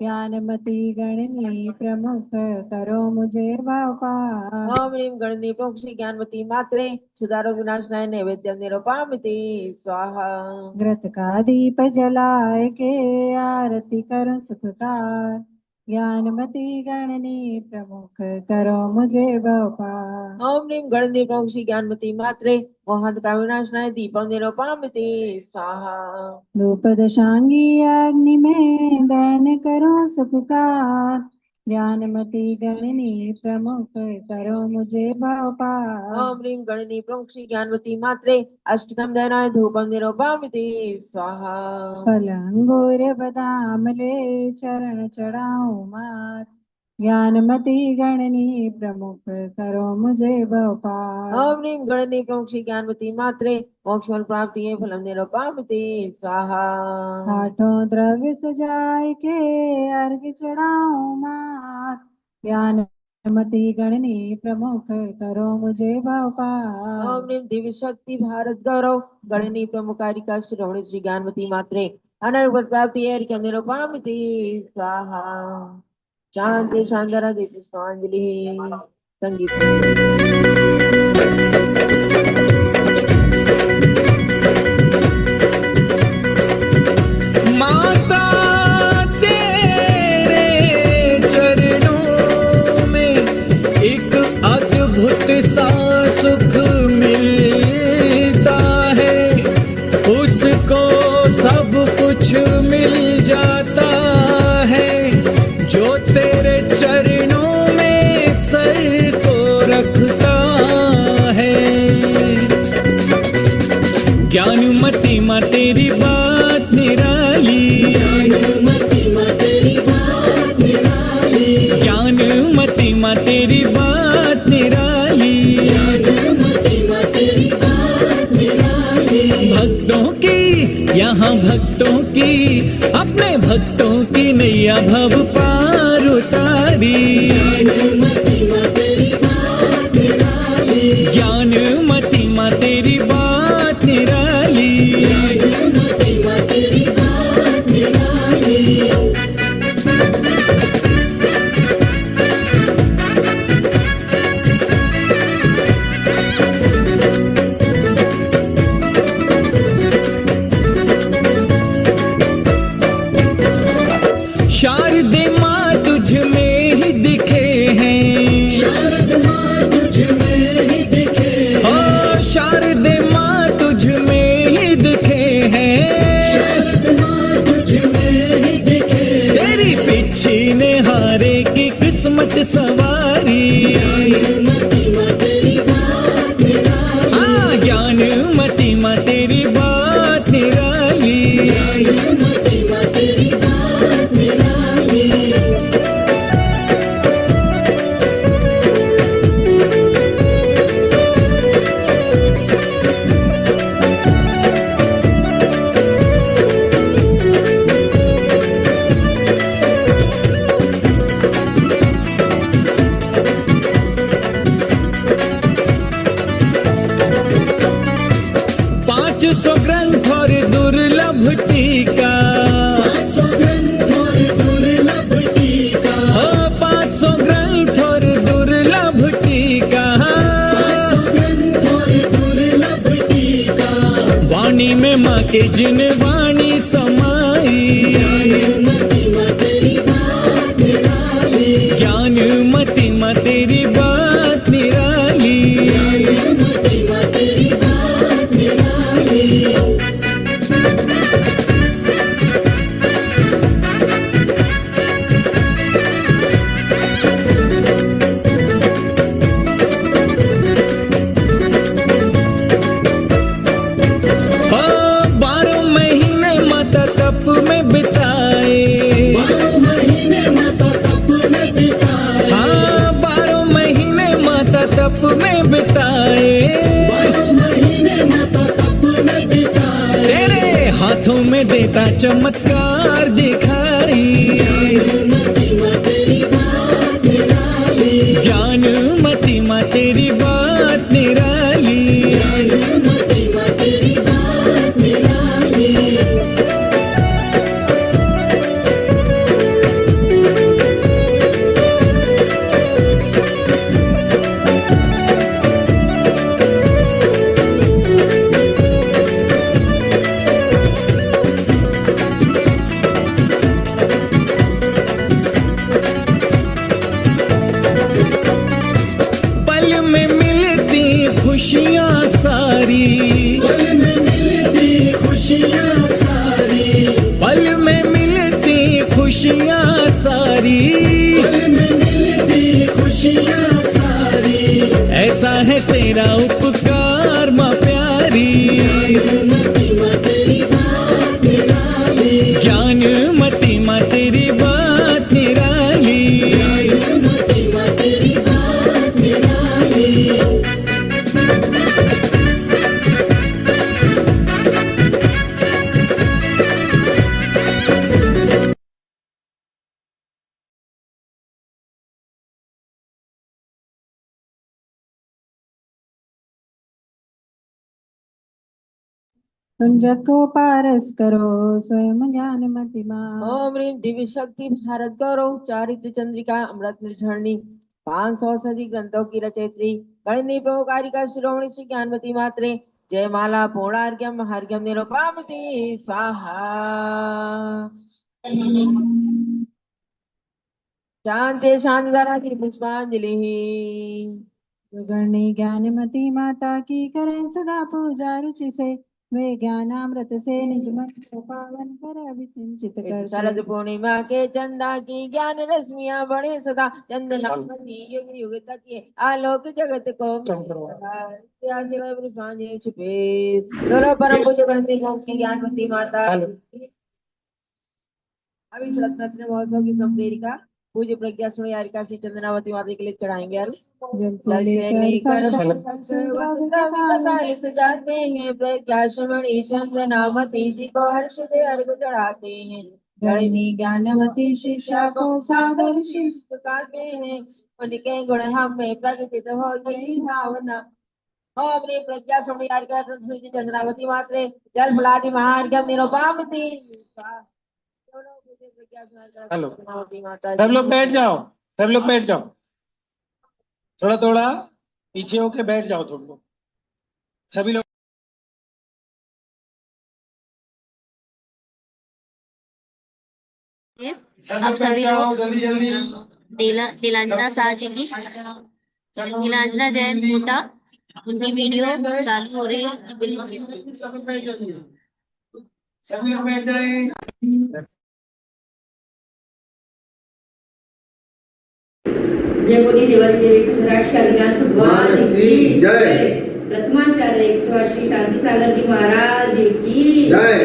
ज्ञानमती गणनी प्रमुख करो मुझे भव पार। ओम ह्रीं गणनी प्रमुख श्री ज्ञानमती मात्रे सुधारो विनाशनाय नैवेद्यम निरूपामिति स्वाहा। घृत का दीप जलाए के आरती करो सुखकार, ज्ञानमती गणनी प्रमुख करो मुझे भव पार। ओम ह्रीं गणनी प्रमुख श्री ज्ञानमती मात्रे मोहन का विनाशनाय दीपम निरूपामिति स्वाहा। धूप दशांगी अग्नि में दान करो सुखकार, ज्ञानमती गणनी प्रमुख करो मुझे भव पार। ओम ह्रीं गणनी प्रमुख श्री ज्ञानमती मात्रे अष्टकम दहनाय धूपम निरूपामिति स्वाहा। फल अंगूर बदाम ले चरण चढ़ाऊं मात, ज्ञानमती गणनी प्रमुख करो मुझे भव पार। ओम ह्रीं गणनी प्रमुख श्री ज्ञानमती मात्रे मोक्ष फल प्राप्ति फलम निरूपामिति स्वाहा। आठों द्रव्य सजाए के अर्घ्य चढ़ाऊं मात, ज्ञानमती गणनी प्रमुख करो मुझे भव पार। ओम ह्रीं दिव्य शक्ति भारत गौरव गणनी प्रमुखारिका श्रोमणी श्री ज्ञानमती मात्रे अनर्गल प्राप्ति अर्घ्यम निरूपामिति स्वाहा। शांति शांतरा देश स्वांजलि संगीत। माता तेरे चरणों में एक अद्भुत सा सुख मिलता है, उसको सब कुछ मिल जाता है जो तेरे चरणों में सर को रखता है। ज्ञानमती माँ तेरी बात निराली, ज्ञानमती माँ तेरी बात निराली, ज्ञानमती माँ तेरी बात निराली, ज्ञानमती माँ तेरी बात निराली। भक्तों की यहाँ भक्तों की अपने भक्तों की नैया भव पार उतारी, ज्ञानमती माँ तेरी बात शारदे माँ तुझ में ही दिखे हैं, शारदे माँ तुझ में ही दिखे हैं, शारदे माँ तुझ में ही दिखे हैं, शारदे माँ तुझ में ही दिखे। तेरी पिछी ने हारे की किस्मत सवारी, ज्ञान मती माँ तेरी बात निराली, ग्रंथ और दुर्लभ टीका, 500 ग्रंथ और दुर्लभ टीका, वाणी में माँ के जिन वाणी समाई, ज्ञान मति माँ तेरी बात निराली, में बिताए, तेरे हाथों में देता चमत्कार दिखाई, ज्ञान मति माँ तेरी बात निराली, खुशियाँ सारी, पल में मिलती खुशियाँ सारी, पल में मिलती खुशियाँ सारी, पल में मिलती खुशियाँ सारी, ऐसा है तेरा उपकार माँ प्यारी, ज्ञान मति माँ तेरी बात निराली, तुंज को पारस करो स्वयं ज्ञान मतिमा। ओम ह्रीं दिव्य शक्ति भारत गौरव चारित्र चंद्रिका अमृत निर्झरणी 500 सदी ग्रंथों की रचयित्री गणनी प्रमुखारिका शिरोमणि श्री ज्ञानमती मात्रे जयमाला पूर्णार्घ्यम हर्घ्यम निरूपामति स्वाहा। शांति शांति पुष्पांजलि। गणी ज्ञानमती माता की करें सदा पूजा रुचि से, वे ज्ञानामृत से निज मन को पावन कर अभिसिंचित कर। शरद पूर्णिमा के चंदा की ज्ञान रश्मियां बढ़े सदा, चंदना युग युग तक ये आलोक जगत को छिपे। दोनों परम पूज्य गणती की ज्ञानवती माता अभी रत्न महोत्सव की संप्रेरिका पूज्य प्रज्ञा सुनियारिका श्री चंद्रावती माता के लिए चढ़ाएंगे यार सजाते हैं। प्रज्ञा सुमणि चंद्रनावती जी को हर्ष दे अर्घ चढ़ाते हैं। गणनी ज्ञानवती शिक्षा को सादर शीश झुकाते हैं। उनके गुण हम में प्रकटित हो यही भावना। ओम ह्रीं प्रज्ञा सुनियारिका श्री चंद्रावती मात्रे जल फलादि महार्घ्यम निरूपामति। हेलो, सब लोग बैठ जाओ, सब लोग बैठ जाओ, थोड़ा थोड़ा पीछे होके बैठ जाओ तुम लोग, सभी लोग। अब सभी लोग जल्दी जल्दी नीलांजना शाह जी की नीलांजना जैन पूजा उनकी वीडियो चालू हो रही है। बिल्कुल सभी लोग बैठ जाए। जय बोली देवाली देवी खजराट शालिग्राम भगवान की जय। प्रथमाचार्य 108 श्री शांति सागर जी महाराज की जय।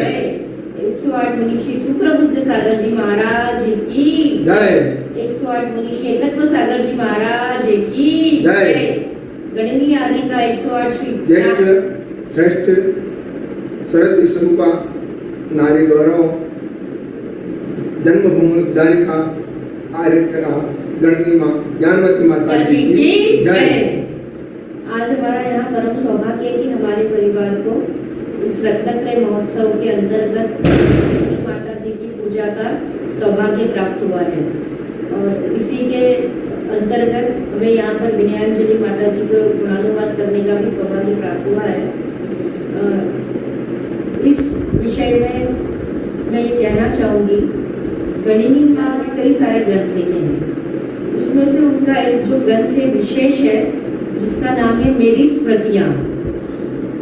108 मुनि श्री सुप्रबुद्ध सागर जी महाराज की जय। 108 मुनि श्री एकत्व सागर जी महाराज की जय। गणनीय आदि का 108 श्री ज्येष्ठ श्रेष्ठ शरद स्वरूपा नारी गौरव जन्मभूमि दारिका आर्य गणनी माँ ज्ञानवती माता जी की जय। आज हमारा यहाँ परम सौभाग्य है कि हमारे परिवार को इस रत्नत्रय महोत्सव के अंतर्गत माता जी की पूजा का सौभाग्य प्राप्त हुआ है और इसी के अंतर्गत हमें यहाँ पर विनयांजलि माता जी को गुणानुवाद करने का भी सौभाग्य प्राप्त हुआ है। इस विषय में मैं ये कहना चाहूँगी, गणिनी माँ ने कई सारे ग्रंथ लिखे हैं, उसमें से उनका एक जो ग्रंथ है विशेष है जिसका नाम है मेरी स्मृतियाँ।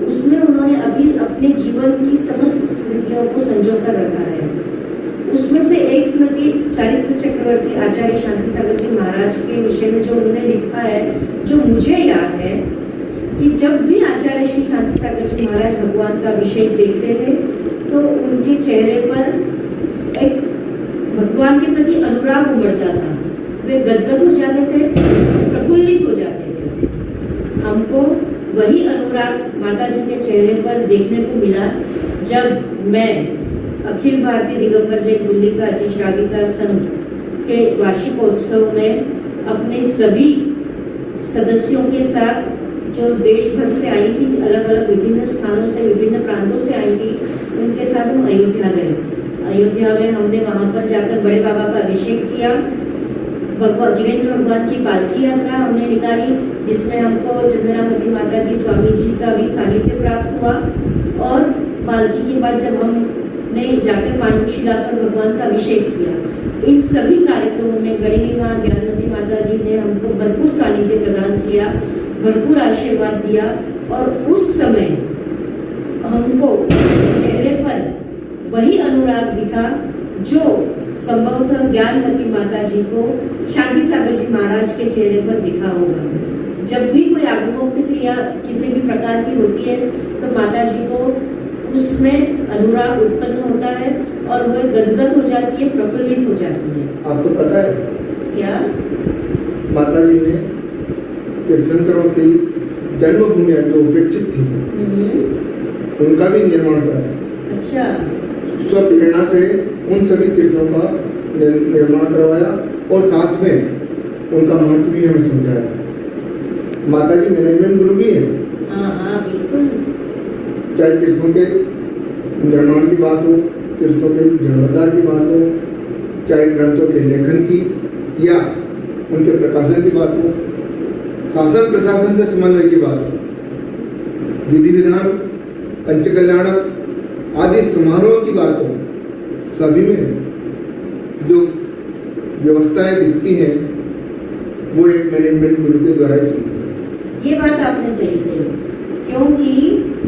उसमें उन्होंने अभी अपने जीवन की समस्त स्मृतियों को संजो कर रखा है। उसमें से एक स्मृति चारित्र चक्रवर्ती आचार्य शांति सागर जी महाराज के विषय में जो उन्होंने लिखा है, जो मुझे याद है कि जब भी आचार्य श्री शांति सागर जी महाराज भगवान का अभिषेक देखते थे तो उनके चेहरे पर एक भगवान के प्रति अनुराग उमड़ता था, वे गदगद हो जाते थे, प्रफुल्लित हो जाते थे। हमको वही अनुराग माता जी के चेहरे पर देखने को मिला जब मैं अखिल भारतीय दिगंबर जैन मल्लिका जी श्राविका संघ के वार्षिकोत्सव में अपने सभी सदस्यों के साथ जो देश भर से आई थी, अलग अलग विभिन्न स्थानों से विभिन्न प्रांतों से आई थी, उनके साथ हम अयोध्या गए। अयोध्या में हमने वहां पर जाकर बड़े बाबा का अभिषेक किया। भगवान जिनेंद्र भगवान की पालकी यात्रा हमने निकाली जिसमें हमको चंद्रामती माता जी स्वामी जी का भी सानिध्य प्राप्त हुआ और पालकी के बाद जब हमने जाकर पांडु शिला पर भगवान का अभिषेक किया, इन सभी कार्यक्रमों में गणिनी माँ ज्ञानवती माता जी ने हमको भरपूर सानिध्य प्रदान किया, भरपूर आशीर्वाद दिया और उस समय हमको चेहरे पर वही अनुराग दिखा जो संभवतः ज्ञानवती माता जी को शांति सागर जी महाराज के चेहरे पर दिखा होगा। जब भी कोई आगमोक्त क्रिया किसी भी प्रकार की होती है तो माता जी को उसमें अनुराग उत्पन्न होता है और वह गदगद हो जाती है, प्रफुल्लित हो जाती है। आपको पता है क्या माता जी ने तीर्थंकरों की जन्मभूमियां जो उपेक्षित थी उनका भी निर्माण कराया। अच्छा। स्वप्रेरणा से उन सभी तीर्थों का निर्माण करवाया और साथ में उनका महत्व भी हमें समझाया। माता जी मैनेजमेंट गुरु भी है। हाँ बिल्कुल। चाहे तीर्थों के निर्माण की बात हो, तीर्थों के जीर्णोद्धार की बात हो, चाहे ग्रंथों के लेखन की या उनके प्रकाशन की बात हो, शासन प्रशासन से समन्वय की बात हो, विधि विधान पंचकल्याणक आदि समारोह की बात हो, सभी में जो व्यवस्थाएं दिखती हैं वो एक मैनेजमेंट गुरु के द्वारा ही। ये बात आपने सही कही क्योंकि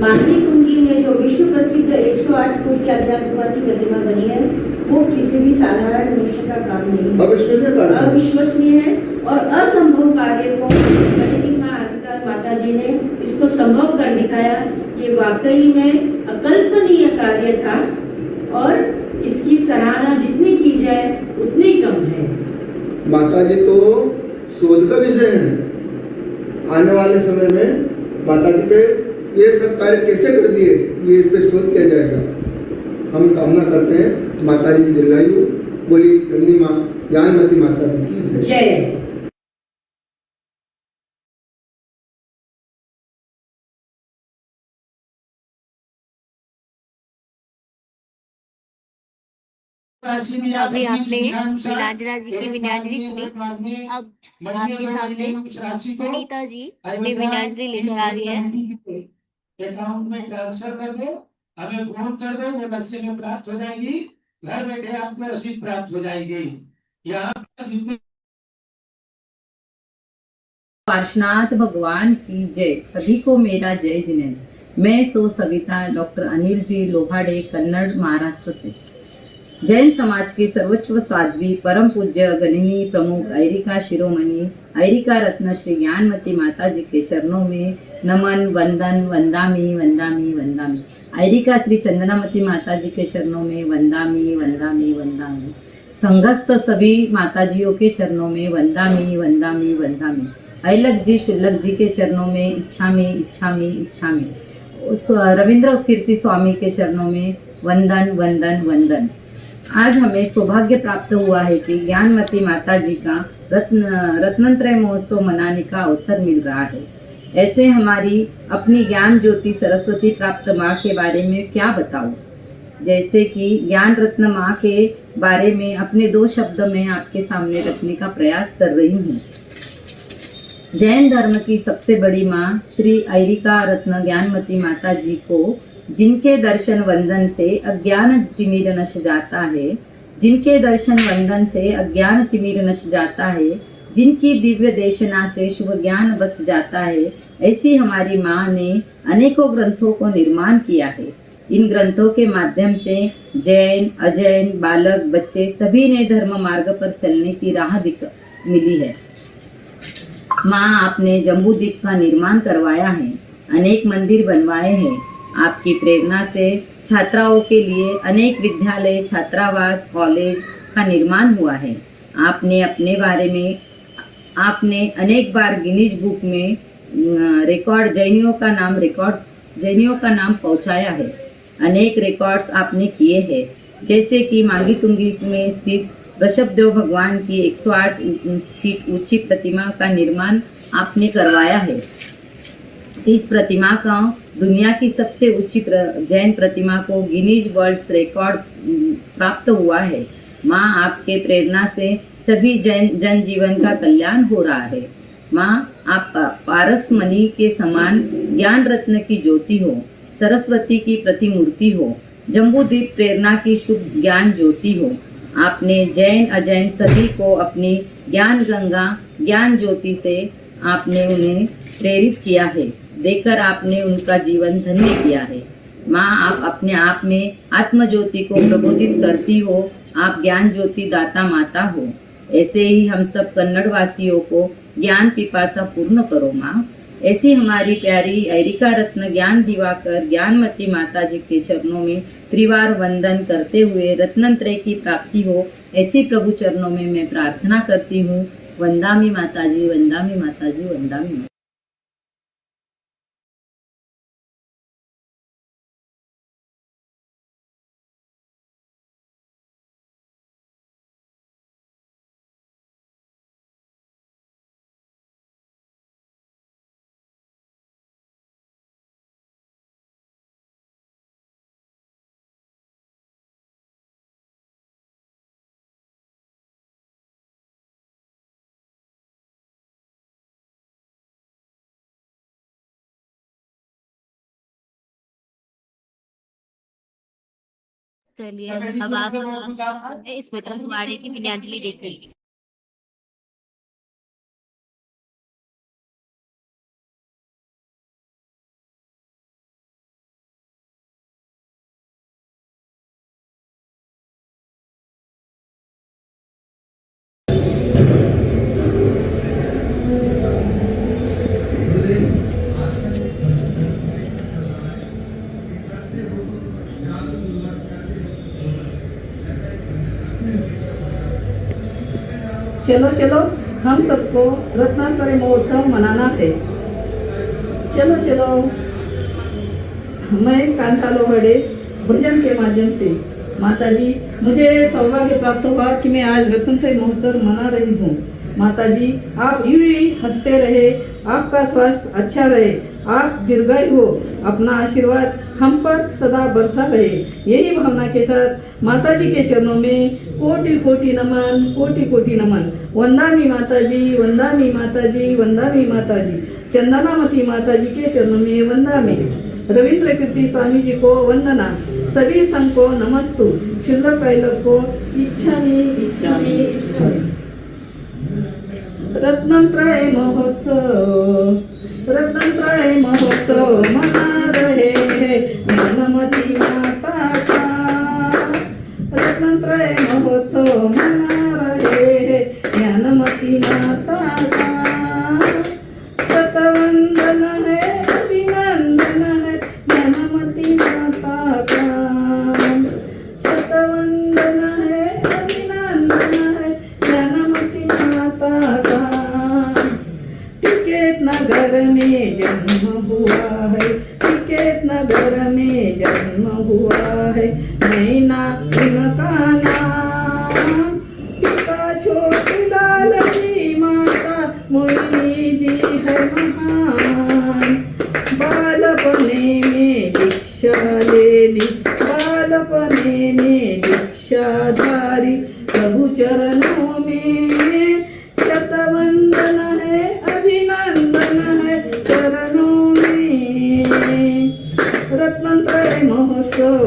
मांगी कुंगी में जो विश्व प्रसिद्ध 108 फुट की आध्यात्मिक की प्रतिमा बनी है वो किसी भी साधारण मनुष्य का काम नहीं है, अविश्वसनीय है और असंभव कार्य को गणिनी माँ आदिकार माता जी ने इसको संभव कर दिखाया। ये वाकई में अकल्पनीय कार्य था और इसकी सराहना जितनी की जाए उतनी कम है। माता जी तो शोध का विषय है। आने वाले समय में माता जी पे ये सब कार्य कैसे कर दिए ये इस पे शोध किया जाएगा। हम कामना करते हैं माता जी दीर्घायु। बोली गणनी माँ ज्ञानवती माता जी की जय। अभी आपने नीलांजना जी की विनयाजली सुनी। अब आपके सामने सुनीता जी अपनी विनयाजली लेकर आ रही है। अकाउंट में ट्रांसफर कर दो, हमें फोन कर दो, वो रसीद में प्राप्त हो जाएगी। घर बैठे आपको रसीद प्राप्त हो जाएगी। यहाँ पार्श्वनाथ भगवान की जय। सभी को मेरा जय जिनेंद्र। मैं सो सविता डॉक्टर अनिल जी लोहाड़े, कन्नड़, महाराष्ट्र से। जैन समाज की सर्वोच्च साध्वी परम पूज्य गणिनी प्रमुख ऐरिका शिरोमणि ऐरिका रत्न श्री ज्ञानमती माता जी के चरणों में नमन, वंदन, वंदामी वंदामी वंदामी। ऐरिका श्री चंदनामती माता जी के चरणों में वंदामी वंदामी वंदामी। संघस्थ सभी माताजियों के चरणों में वंदामी वंदामी वंदामी। ऐलक जी शुल्लक जी के चरणों में इच्छामी इच्छामी इच्छामी। रविंद्र कीर्ति स्वामी के चरणों में वंदन वंदन वंदन। आज हमें सौभाग्य प्राप्त हुआ है कि ज्ञानमती माता जी का रत्नत्रय महोत्सव मनाने का अवसर मिल रहा है। ऐसे हमारी अपनी ज्ञान ज्योति सरस्वती प्राप्त माँ के बारे में क्या बताऊं। जैसे कि ज्ञान रत्न माँ के बारे में अपने 2 शब्द में आपके सामने रखने का प्रयास कर रही हूँ। जैन धर्म की सबसे बड़ी माँ श्री ऐरिका रत्न ज्ञानमती माता जी को, जिनके दर्शन वंदन से अज्ञान तिमिर नश जाता है, जिनके दर्शन वंदन से अज्ञान तिमिर नश जाता है, जिनकी दिव्य देशना से शुभ ज्ञान बस जाता है, ऐसी हमारी माँ ने अनेकों ग्रंथों को निर्माण किया है। इन ग्रंथों के माध्यम से जैन, अजैन, बालक, बच्चे सभी ने धर्म मार्ग पर चलने की राह मिली है। माँ आपने जम्बूद्वीप का निर्माण करवाया है, अनेक मंदिर बनवाए हैं। आपकी प्रेरणा से छात्राओं के लिए अनेक विद्यालय, छात्रावास, कॉलेज का निर्माण हुआ है। आपने अपने बारे में अनेक बार गिनीज बुक में जैनियों का नाम पहुंचाया है। अनेक रिकॉर्ड्स आपने किए हैं, जैसे कि मांगी तुंगी में स्थित ऋषभदेव भगवान की 108 फीट ऊंची प्रतिमा का निर्माण आपने करवाया है। इस प्रतिमा का दुनिया की सबसे ऊंची जैन प्रतिमा को गिनीज वर्ल्ड रिकॉर्ड प्राप्त हुआ है। माँ आपके प्रेरणा से सभी जन जीवन का कल्याण हो रहा है। माँ आप पारस मणि के समान ज्ञान रत्न की ज्योति हो, सरस्वती की प्रतिमूर्ति हो, जम्बूद्वीप प्रेरणा की शुभ ज्ञान ज्योति हो। आपने जैन अजैन सभी को अपनी ज्ञान गंगा ज्ञान ज्योति से आपने उन्हें प्रेरित किया है, देकर आपने उनका जीवन धन्य किया है। माँ आप अपने आप में आत्म ज्योति को प्रबोधित करती हो, आप ज्ञान ज्योति दाता माता हो। ऐसे ही हम सब कन्नड़ वासियों को ज्ञान पिपासा पूर्ण करो माँ। ऐसी हमारी प्यारी ऐरिका रत्न ज्ञान दिवाकर ज्ञानमती माता जी के चरणों में त्रिवार वंदन करते हुए रत्नत्रय की प्राप्ति हो, ऐसी प्रभु चरणों में मैं प्रार्थना करती हूँ। वंदामी माताजी, वंदामी माताजी, वंदामी। चलिए अब आप इस कुमारी की विनयाजली देख लीजिए। चलो चलो हम सबको रत्नात्रय महोत्सव मनाना है। चलो चलो मैं कांता लोहाड़े भजन के माध्यम से माताजी मुझे सौभाग्य प्राप्त हुआ कि मैं आज रत्नात्रय महोत्सव मना रही हूँ। माताजी आप यूं ही हंसते रहे, आपका स्वास्थ्य अच्छा रहे, आप दीर्घायु हो, अपना आशीर्वाद हम पर सदा बरसा रहे। यही भावना के साथ माता जी के चरणों में कोटि कोटि नमन, कोटि कोटि नमन। वंदामी माता जी, वंदामी माता जी, वंदामी माता जी। चंदनावती माता जी के चरणों में वंदामी। रविंद्र कीर्ति स्वामी जी को वंदना। सभी संघ को नमस्तु। शुल्लक कैलक को इच्छामि इच्छामि इच्छामि। रत्नत्रय महोत्सव, रत्नत्रय महोत्सव मना रहे हैं ज्ञानमती माता का। रत्नत्रय महोत्सव मना रहे हैं ज्ञानमती माता का। शतवंदन है, अभिनंदन है ज्ञानमती माता का। शतवंदन है, अभिनंदन है ज्ञानमती माता का। टिकेत नगर में जन्म हुआ है, टिकेत नगर में जन्म हुआ है नैना उनका नाम। पिता छोटी लाल जी, माता मोहिनी जी है महान। बालपने में दीक्षा ले ली, बालपने में दीक्षा धारी प्रभु चरणों में। शतवंदन है, अभिनंदन है चरणों में। रत्नत्रय महोत्सव,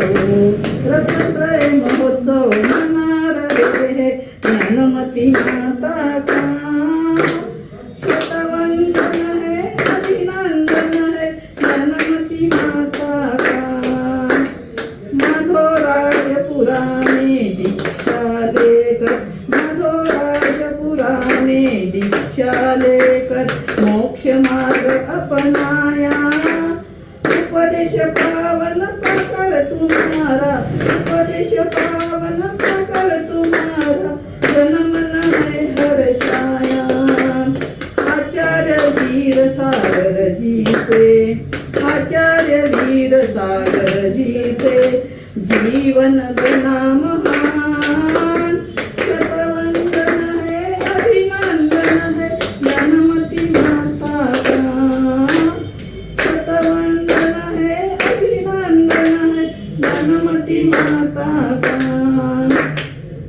रत्नत्रय महोत्सव मना रहे हैं ज्ञानमती माता का। शतवंदन है, अभिनंदन है ज्ञानमती माता का। माधोराजपुरा में दीक्षा लेकर, माधोराजपुरा में दीक्षा लेकर मोक्ष मार्ग अपनाया। उपदेश पावन पकड़ तुम्हारा, उपदेश पावन पकड़ तुम्हारा जन्म न है हर्षाया। आचार्य वीर सागर जी से, आचार्य वीर सागर जी से जीवन बना महान। शतवंदन है, अभिनंदन है ज्ञानमती माता का। शतवंदन है, अभिनंदन है ज्ञानमती माता का।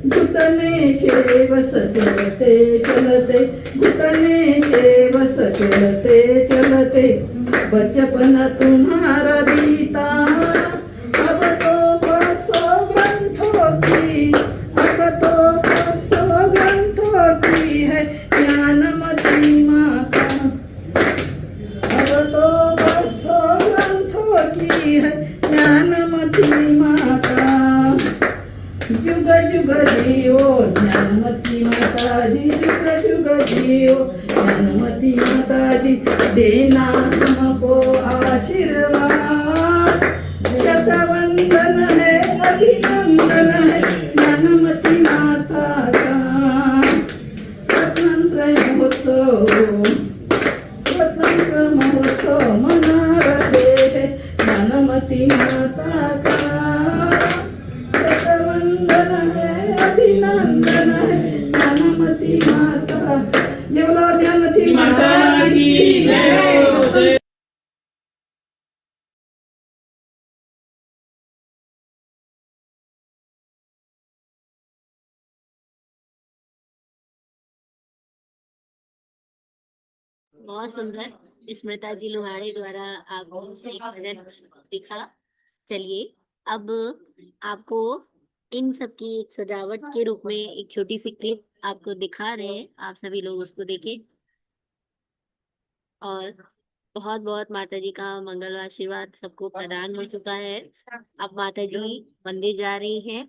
घुटने से बस चलते चलते, घुटने से बस चलते चलते बचपन तुम्हारा बीता। अब तो परसों ग्रंथों की, अब तो परसों ग्रंथों की है ज्ञानमती माता। अब तो परसों ग्रंथों की है ज्ञानमती माता। जुग जुग जियो ज्ञानमती माता जी, जुग जुग जियो ज्ञानमती माता जी। देना हमको आशीर्वाद। शतवंदन है, अभिनंदन है ज्ञानमती माता का। रत्नत्रय महोत्सव, रत्नत्रय महोत्सव मना रहे हैं ज्ञानमती माता का। शतवंदन है, अभिनंदन है ज्ञानमती माता। जय बोलो ज्ञानमती माता की जय। बहुत सुंदर स्मृता जी लोहाड़े द्वारा आपको एक भजन दिखा। चलिए अब आपको इन सब की एक सजावट के रूप में एक छोटी सी क्लिप आपको दिखा रहे हैं। आप सभी लोग उसको देखें और बहुत बहुत माता जी का मंगल आशीर्वाद सबको प्रदान हो चुका है। अब माता जी मंदिर जा रही हैं।